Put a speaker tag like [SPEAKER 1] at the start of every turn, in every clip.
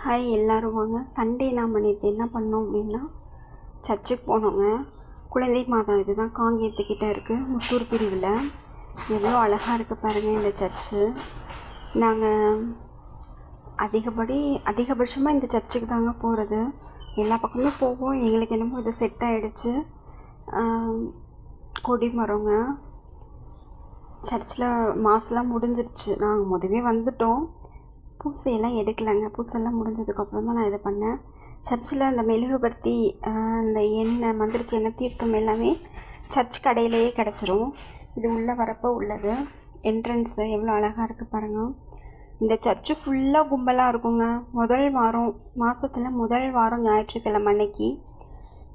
[SPEAKER 1] Hi எல்லோரும் வாங்க. Sunday நாம் நேற்று என்ன பண்ணோம் அப்படின்னா சர்ச்சுக்கு போனோங்க. குழந்தை மாதா இதுதான் காங்கேயத்துக்கிட்ட இருக்குது, முத்தூர் பிரிவில். எவ்வளோ அழகாக இருக்குது பாருங்கள் இந்த சர்ச்சு. நாங்கள் அதிகபட்சமாக இந்த சர்ச்சுக்கு தாங்க போகிறது. எல்லா பக்கமே போவோம். எங்களுக்கு என்னமோ இது செட் ஆகிடுச்சு. கொடி மரங்க. சர்ச்சில் மாதெலாம் முடிஞ்சிருச்சு. நாங்கள் முதவே வந்துட்டோம். பூசையெல்லாம் எடுக்கலைங்க. பூசையெல்லாம் முடிஞ்சதுக்கப்புறம் தான் நான் இதை பண்ணேன். சர்ச்சில் அந்த மெழுகுபர்த்தி, இந்த எண்ணெய், மந்திரிச்ச எண்ணெய், தீர்த்தம் எல்லாமே சர்ச் கடையிலேயே கிடச்சிரும். இது உள்ளே வரப்போ உள்ளது. என்ட்ரன்ஸு எவ்வளோ அழகாக இருக்குது பாருங்கள். இந்த சர்ச்சு ஃபுல்லாக கும்பலாக இருக்குங்க. மாதத்தில் முதல் வாரம் ஞாயிற்றுக்கிழமை அன்னைக்கு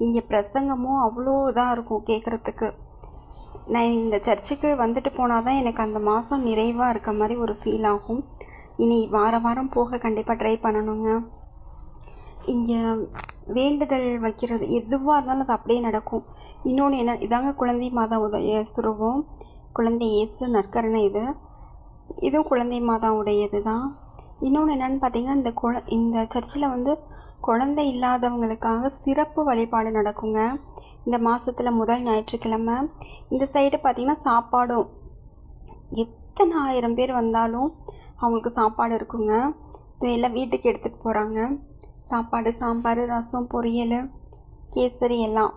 [SPEAKER 1] இங்கே பிரசங்கமும் அவ்வளோ இதாக இருக்கும் கேட்குறதுக்கு. நான் இந்த சர்ச்சுக்கு வந்துட்டு போனால் தான் எனக்கு அந்த மாதம் நிறைவாக இருக்க மாதிரி ஒரு ஃபீல் ஆகும். இனி வாரம் போக கண்டிப்பாக ட்ரை பண்ணணுங்க. இங்கே வேண்டுதல் வைக்கிறது எதுவாக இருந்தாலும் அது அப்படியே நடக்கும். இன்னொன்று என்ன, இதாங்க குழந்தை மாதாவுடைய சுரூபம். குழந்தை இயேசு நற்கரணை. இதுவும் குழந்தை மாதாவுடையது தான். இன்னொன்று என்னென்னு பார்த்தீங்கன்னா, இந்த சர்ச்சில் குழந்தை இல்லாதவங்களுக்காக சிறப்பு வழிபாடு நடக்குங்க. இந்த மாதத்தில் முதல் ஞாயிற்றுக்கிழமை. இந்த சைடு பார்த்திங்கன்னா சாப்பாடும் எத்தனை 1000 பேர் வந்தாலும் அவங்களுக்கு சாப்பாடு இருக்குங்க. எல்லாம் வீட்டுக்கு எடுத்துகிட்டு போகிறாங்க. சாப்பாடு, சாம்பார், ரசம், பொரியல், கேசரி எல்லாம்.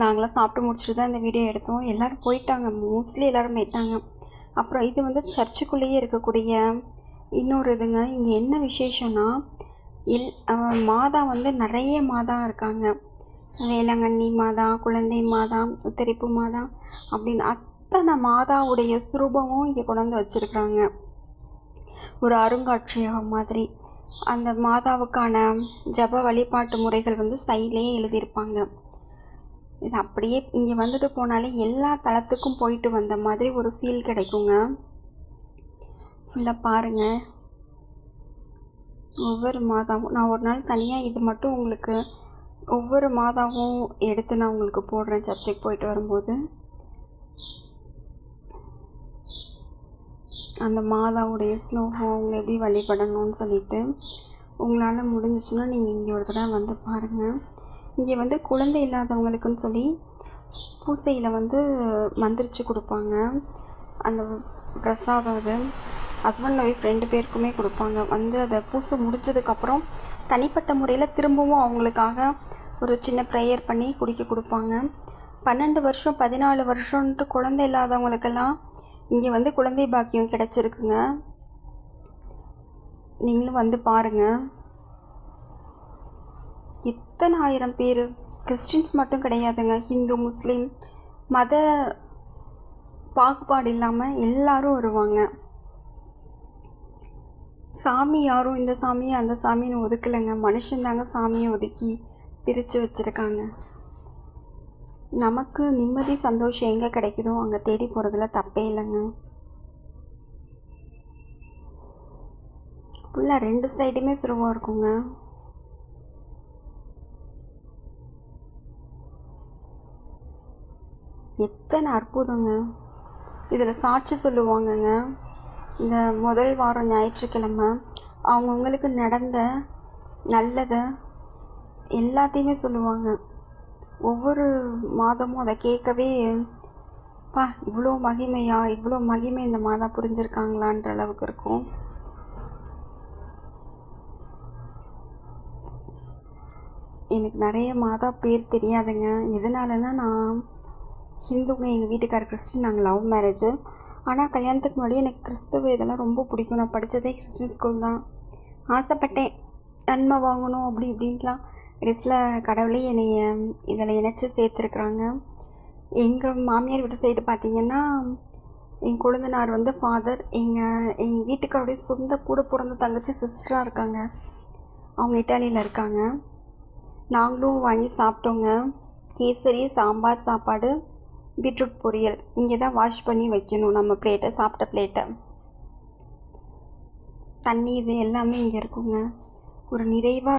[SPEAKER 1] நாங்களாம் சாப்பிட்டு முடிச்சுட்டு தான் இந்த வீடியோ எடுத்தோம். எல்லோரும் போயிட்டாங்க, மோஸ்ட்லி எல்லோரும் போயிட்டாங்க. அப்புறம் இது சர்ச்சுக்குள்ளேயே இருக்கக்கூடிய இன்னொரு இதுங்க. இங்கே என்ன விசேஷம்னா, மாதா நிறைய மாதா இருக்காங்க. வேளாங்கண்ணி மாதா, குழந்தை மாதா, உத்தரிப்பு மாதா அப்படின்னு அத்தனை மாதாவுடைய சுரூபமும் இங்கே கொண்டு வச்சுருக்குறாங்க. ஒரு அருங்காட்சியகம் மாதிரி. அந்த மாதாவுக்கான ஜப வழிபாட்டு முறைகள் சைட்லேயே எழுதியிருப்பாங்க. இது அப்படியே இங்கே வந்துட்டு போனாலே எல்லா தளத்துக்கும் போயிட்டு வந்த மாதிரி ஒரு ஃபீல் கிடைக்குங்க. ஃபுல்லாக பாருங்கள். ஒவ்வொரு மாதாவும் நான் ஒரு நாள் தனியாக இது மட்டும் உங்களுக்கு ஒவ்வொரு மாதாவும் எடுத்து நான் உங்களுக்கு போடுறேன் சர்ச்சுக்கு போயிட்டு வரும்போது. அந்த மாதாவுடைய ஸ்லோகம், அவங்க எப்படி வழிபடணும்னு சொல்லிட்டு உங்களால் முடிஞ்சிச்சுன்னா நீங்கள் இங்கே ஒரு தடவை பாருங்கள். இங்கே குழந்தை இல்லாதவங்களுக்குன்னு சொல்லி பூசையில் மந்திரிச்சு கொடுப்பாங்க. அந்த பிரசாதம் ஹஸ்பண்ட் ஒய்ஃப் 2 பேருக்குமே கொடுப்பாங்க. அதை பூசை முடிஞ்சதுக்கப்புறம் தனிப்பட்ட முறையில் திரும்பவும் அவங்களுக்காக ஒரு சின்ன ப்ரேயர் பண்ணி குடிக்க கொடுப்பாங்க. 12 வருஷம் 14 வருஷம்ன்ட்டு குழந்தை இல்லாதவங்களுக்கெல்லாம் இங்கே குழந்தை பாக்கியம் கிடச்சிருக்குங்க. நீங்களும் பாருங்கள். எத்தனை 1000 பேர். கிறிஸ்டின்ஸ் மட்டும் கிடையாதுங்க, ஹிந்து, முஸ்லீம் மத பாகுபாடு இல்லாமல் எல்லாரும் வருவாங்க. சாமி யாரும் இந்த சாமியை அந்த சாமின்னு ஒதுக்கலைங்க. மனுஷன்தாங்க சாமியை ஒதுக்கி பிரித்து வச்சுருக்காங்க. நமக்கு நிம்மதி, சந்தோஷம் எங்கே கிடைக்குதோ அங்கே தேடி போகிறதுல தப்பே இல்லைங்க. ஃபுல்லாக 2 சைடுமே சுருவம் இருக்குங்க. எத்தனை அற்புதங்க. இதில் சாட்சி சொல்லுவாங்கங்க. இந்த முதல் வாரம் ஞாயிற்றுக்கிழமை அவங்கவுங்களுக்கு நடந்த நல்லதை எல்லாத்தையுமே சொல்லுவாங்க. ஒவ்வொரு மாதமும் அதை கேட்கவே இவ்வளோ மகிமையா, இவ்வளோ மகிமை இந்த மாதா புரிஞ்சிருக்காங்களான்ற அளவுக்கு இருக்கும். எனக்கு நிறைய மாதா பேர் தெரியாதுங்க. எதனாலன்னா, நான் ஹிந்துங்க, எங்கள் வீட்டுக்கார கிறிஸ்டின், நாங்கள் லவ் மேரேஜு. ஆனால் கல்யாணத்துக்கு முன்னாடி எனக்கு கிறிஸ்துவ இதெல்லாம் ரொம்ப பிடிக்கும். நான் படித்ததே கிறிஸ்டின் ஸ்கூல் தான். ஆசைப்பட்டேன் நன்மை வாங்கணும் அப்படி இப்படின்லாம். கடைசியில் கடவுளே என்னை இதில் இணைச்சி சேர்த்துருக்குறாங்க. எங்கள் மாமியார் வீட்டு சைடு பார்த்திங்கன்னா, என் கொழுந்தனார் ஃபாதர், எங்கள் வீட்டுக்காருடைய சொந்த கூட பிறந்த தங்கச்சி சிஸ்டராக இருக்காங்க. அவங்க இட்டாலியில் இருக்காங்க. நாங்களும் வாங்கி சாப்பிட்டோங்க. கேசரி, சாம்பார், சாப்பாடு, பீட்ரூட் பொரியல். இங்கே தான் வாஷ் பண்ணி வைக்கணும் நம்ம பிளேட்டை, சாப்பிட்ட பிளேட்டை. தண்ணி இது எல்லாமே இங்கே இருக்குங்க. ஒரு நிறைவாக